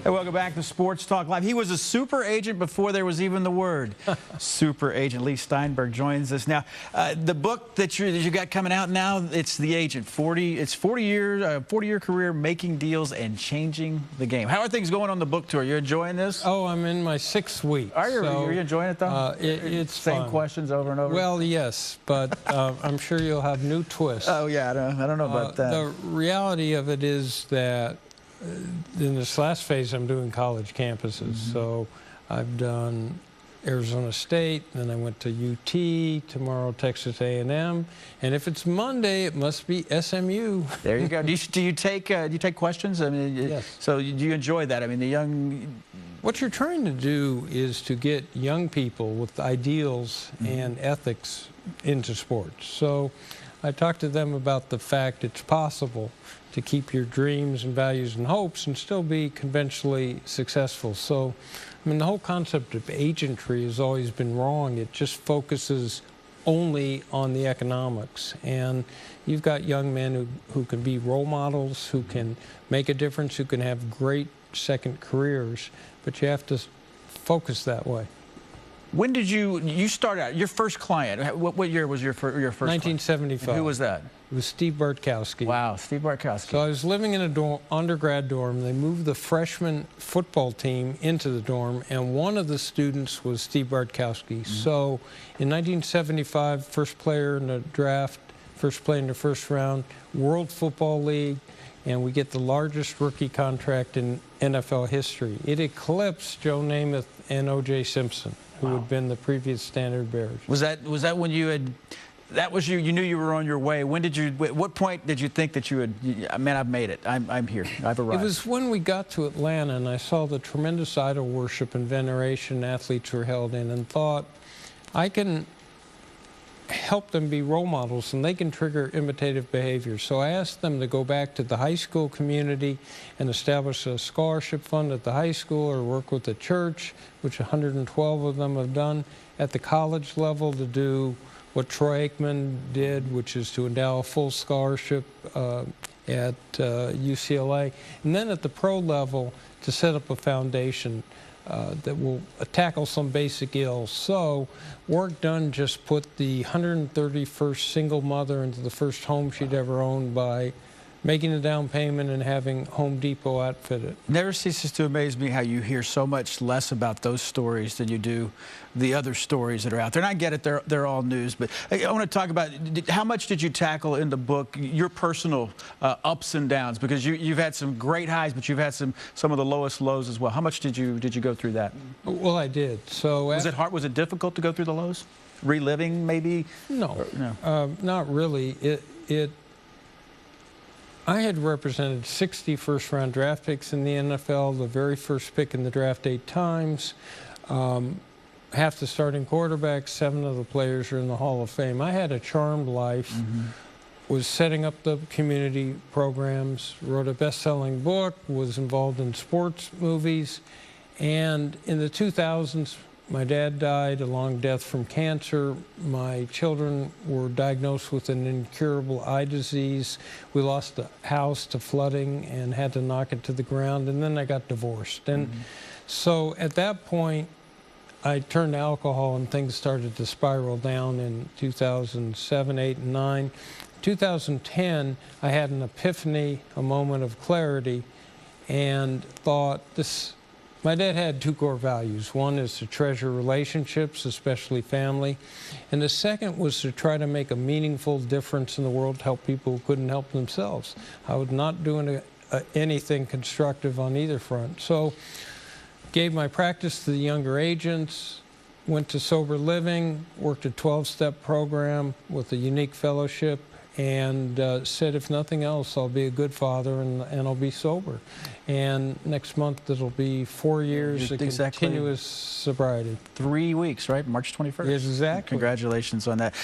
Hey, welcome back to Sports Talk Live. He was a super agent before there was even the word super agent. Leigh Steinburg joins us now. The book that you got coming out now, it's The Agent. 40-year career making deals and changing the game. How are things going on the book tour? You enjoying this? Oh, I'm in my 6th week. Are you enjoying it though? It's same fun. Questions over and over. Well, yes, but I'm sure you'll have new twists. Oh yeah, I don't know about that. The reality of it is that in this last phase, I'm doing college campuses. So I've done Arizona State, then I went to UT, tomorrow Texas A&M, and if it's Monday, it must be SMU. There you go. Do you take questions? I mean, yes. So do you enjoy that? I mean, the young. What you're trying to do is to get young people with ideals and ethics into sports. So I talk to them about the fact it's possible to keep your dreams and values and hopes and still be conventionally successful. So, I mean, the whole concept of agentry has always been wrong. It just focuses only on the economics. And you've got young men who can be role models, who can make a difference, who can have great second careers, but you have to focus that way. When did you start out? Your first client, what year was your first 1975. client? Who was that? It was Steve Bartkowski. Wow, Steve Bartkowski. So I was living in a undergrad dorm. They moved the freshman football team into the dorm, and one of the students was Steve Bartkowski. So in 1975, first player in the draft, first play in the first round, World Football League, and we get the largest rookie contract in NFL history. It eclipsed Joe Namath and O.J. Simpson, who had been the previous standard bearers. Was that when you had? That was you knew you were on your way. When did you? What point did you think that you had? Man, I've made it. I'm here. I've arrived. It was when we got to Atlanta, and I saw the tremendous idol worship and veneration athletes were held in, and thought, I can help them be role models, and they can trigger imitative behavior. So I asked them to go back to the high school community and establish a scholarship fund at the high school, or work with the church, which 112 of them have done, at the college level to do what Troy Aikman did, which is to endow a full scholarship at UCLA, and then at the pro level to set up a foundation that will tackle some basic ills. So work done just put the 131st single mother into the first home she'd ever owned by making a down payment and having Home Depot outfit it. Never ceases to amaze me how you hear so much less about those stories than you do the other stories that are out there. And I get it, they're all news, but I want to talk about how much did you tackle in the book your personal ups and downs, because you've had some great highs, but you've had some of the lowest lows as well. How much did you go through that? Well, I did. So was it hard? Was it difficult to go through the lows? Reliving maybe? No, not really. I had represented 60 first-round draft picks in the NFL, the very first pick in the draft 8 times. Half the starting quarterbacks, 7 of the players are in the Hall of Fame. I had a charmed life, was setting up the community programs, wrote a best-selling book, was involved in sports movies, and in the 2000s, my dad died a long death from cancer. My children were diagnosed with an incurable eye disease. We lost the house to flooding and had to knock it to the ground, and then I got divorced. And so at that point, I turned to alcohol, and things started to spiral down in 2007, 8, and 9. 2010, I had an epiphany, a moment of clarity, and thought this. My dad had 2 core values. One is to treasure relationships, especially family. And the second was to try to make a meaningful difference in the world to help people who couldn't help themselves. I was not doing anything constructive on either front. So gave my practice to the younger agents, went to sober living, worked a 12-step program with a unique fellowship, and said, if nothing else, I'll be a good father and I'll be sober. And next month, it'll be 4 years of continuous sobriety. 3 weeks, right? March 21st. Yes, exactly. Congratulations on that.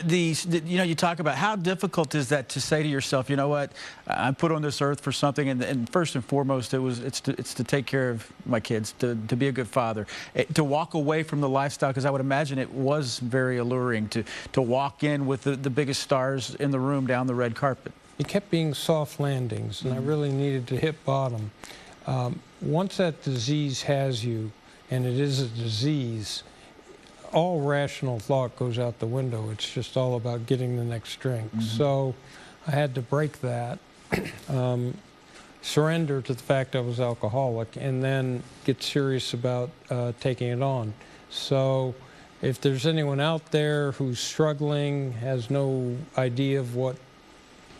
You talk about how difficult is that to say to yourself, you know what, I'm put on this earth for something, and first and foremost, it's to take care of my kids, to be a good father, to walk away from the lifestyle, because I would imagine it was very alluring to walk in with the biggest stars in the room down the red carpet. It kept being soft landings, and I really needed to hit bottom. Once that disease has you, and it is a disease, all rational thought goes out the window. It's just all about getting the next drink. So I had to break that, surrender to the fact I was alcoholic, and then get serious about taking it on. So if there's anyone out there who's struggling, has no idea of what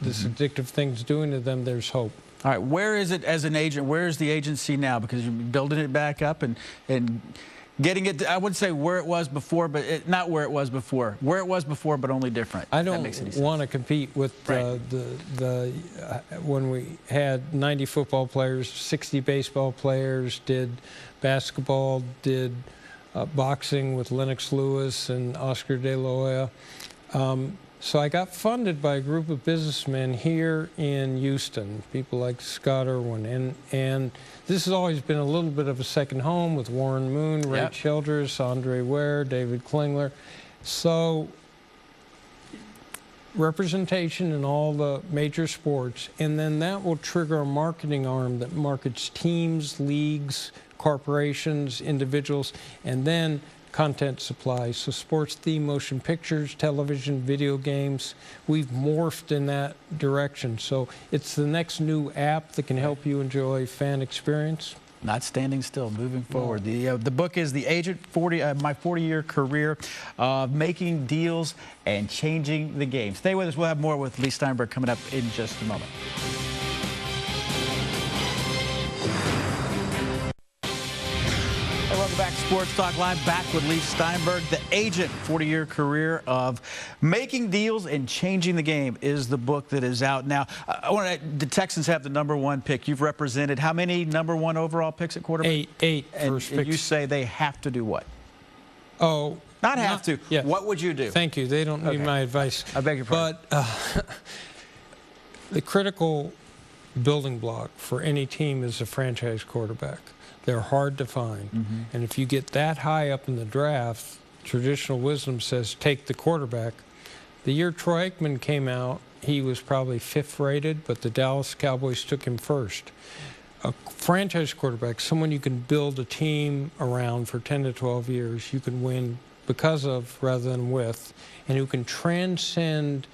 this addictive thing's doing to them, there's hope. All right, where is it as an agent? Where is the agency now? Because you're building it back up and getting it, I wouldn't say where it was before, but not where it was before. Where it was before, but only different. I don't want to compete with when we had 90 football players, 60 baseball players, did basketball, did boxing with Lennox Lewis and Oscar De La Hoya. So I got funded by a group of businessmen here in Houston, people like Scott Irwin, and this has always been a little bit of a second home with Warren Moon, Ray Childress, Andre Ware, David Klingler. So representation in all the major sports, and then that will trigger a marketing arm that markets teams, leagues, corporations, individuals, and then content supply. So sports theme, motion pictures, television, video games, we've morphed in that direction. So it's the next new app that can help you enjoy fan experience. Not standing still, moving forward. The book is The Agent, My 40-Year Career of Making Deals and Changing the Game. Stay with us. We'll have more with Leigh Steinburg coming up in just a moment. Welcome back to Sports Talk Live, back with Leigh Steinburg. The Agent, 40-Year Career of Making Deals and Changing the Game is the book that is out now. The Texans have the #1 pick. You've represented how many #1 overall picks at quarterback? Eight and first picks. You say they have to do what? Oh. Not have to. Yeah. What would you do? Thank you. They don't need my advice. I beg your pardon. But the critical building block for any team is a franchise quarterback. They're hard to find. And if you get that high up in the draft, traditional wisdom says take the quarterback. The year Troy Aikman came out, he was probably 5th rated, but the Dallas Cowboys took him 1st. A franchise quarterback, someone you can build a team around for 10 to 12 years, you can win because of rather than with, and who can transcend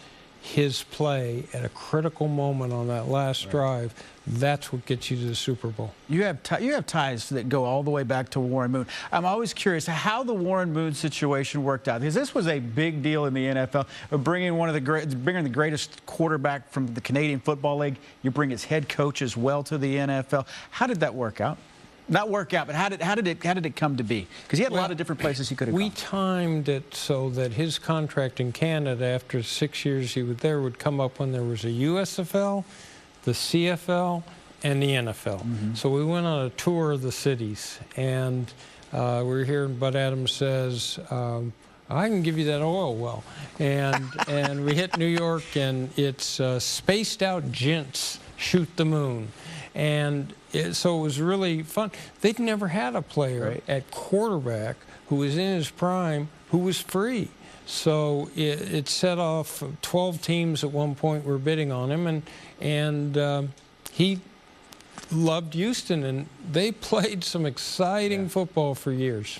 his play at a critical moment on that last drive. That's what gets you to the Super Bowl. You have ties that go all the way back to Warren Moon. I'm always curious how the Warren Moon situation worked out, because this was a big deal in the NFL. Bringing the greatest quarterback from the Canadian Football League. You bring his head coach as well to the NFL. How did that work out? Not work out, but how did it come to be? Because he had a lot of different places he could have gone. We timed it so that his contract in Canada, after 6 years he was there, would come up when there was a USFL, the CFL, and the NFL. So we went on a tour of the cities, and we were here, and Bud Adams says, I can give you that oil well. And we hit New York, and it's spaced out gents shoot the moon. And so it was really fun. They'd never had a player at quarterback who was in his prime who was free. So it set off 12 teams at one point were bidding on him, and he loved Houston, and they played some exciting football for years.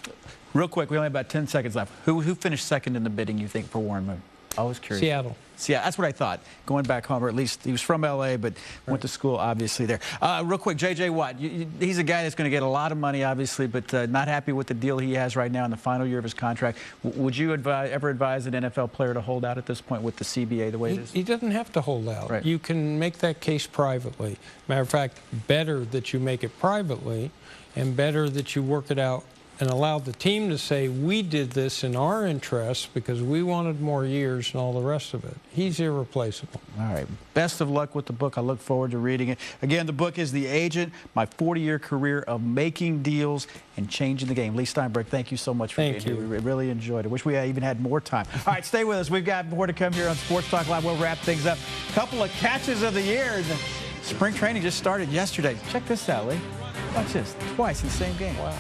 Real quick, we only have about 10 seconds left. Who finished second in the bidding, you think, for Warren Moon? I was curious. Seattle. Yeah, that's what I thought. Going back home, or at least he was from L.A., but went to school, obviously, there. Real quick, J.J. Watt, he's a guy that's going to get a lot of money, obviously, but not happy with the deal he has right now in the final year of his contract. Would you ever advise an NFL player to hold out at this point with the CBA the way it is? He doesn't have to hold out. You can make that case privately. Matter of fact, better that you make it privately, and better that you work it out and allow the team to say, we did this in our interest because we wanted more years and all the rest of it. He's irreplaceable. All right. Best of luck with the book. I look forward to reading it. Again, the book is The Agent, My 40-Year Career of Making Deals and Changing the Game. Leigh Steinburg, thank you so much for being here. We really enjoyed it. Wish we even had more time. All right, stay with us. We've got more to come here on Sports Talk Live. We'll wrap things up. A couple of catches of the year. Spring training just started yesterday. Check this out, Leigh. Watch this. Twice in the same game. Wow.